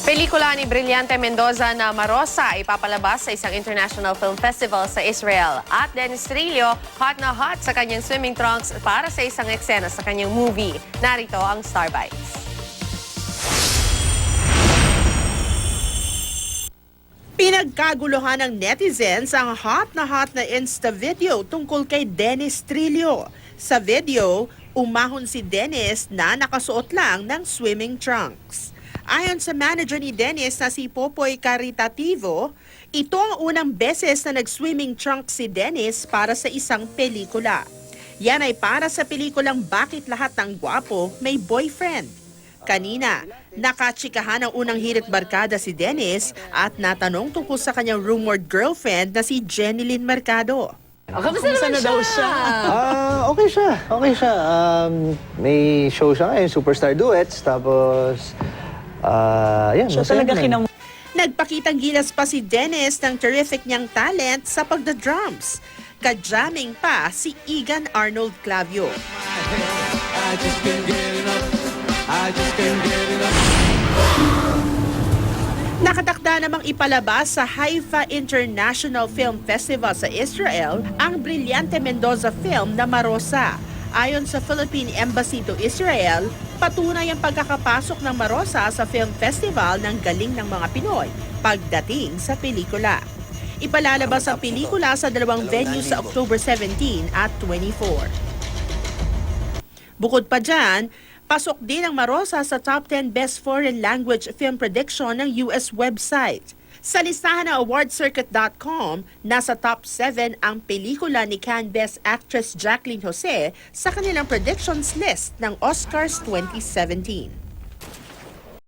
Pelikula ni Brillante Mendoza na Marosa ipapalabas sa isang International Film Festival sa Israel. At Dennis Trillo, hot na hot sa kanyang swimming trunks para sa isang eksena sa kanyang movie. Narito ang Star Bites. Pinagkaguluhan ng netizens ang hot na Insta video tungkol kay Dennis Trillo. Sa video, umahon si Dennis na nakasuot lang ng swimming trunks. Ayon sa manager ni Dennis na si Popoy Caritativo, ito ang unang beses na nag-swimming trunks si Dennis para sa isang pelikula. Yan ay para sa pelikulang Bakit Lahat ng Gwapo May Boyfriend. Kanina, nakachikahan ang unang hirit barkada si Dennis at natanong tungkol sa kanyang rumored girlfriend na si Jenilyn Mercado. Kamusta na daw siya? Okay siya. Okay siya. May show siya ngayon, Superstar Duets. Tapos, yan. So talaga Nagpakitang gilas pa si Dennis ng terrific niyang talent sa pagda-drums. Ka-jamming pa si Egan Arnold Clavio. Nakatakda namang ipalabas sa Haifa International Film Festival sa Israel ang Brillante Mendoza film na Marosa. Ayon sa Philippine Embassy to Israel, patunay ang pagkakapasok ng Marosa sa film festival ng galing ng mga Pinoy pagdating sa pelikula. Ipalalabas ang pelikula sa dalawang venues sa October 17 at 24. Bukod pa dyan, pasok din ang Marosa sa top 10 Best Foreign Language Film Prediction ng US website. Sa listahan ng awardcircuit.com, nasa top 7 ang pelikula ni Cannes Best Actress Jacqueline Jose sa kanilang predictions list ng Oscars 2017.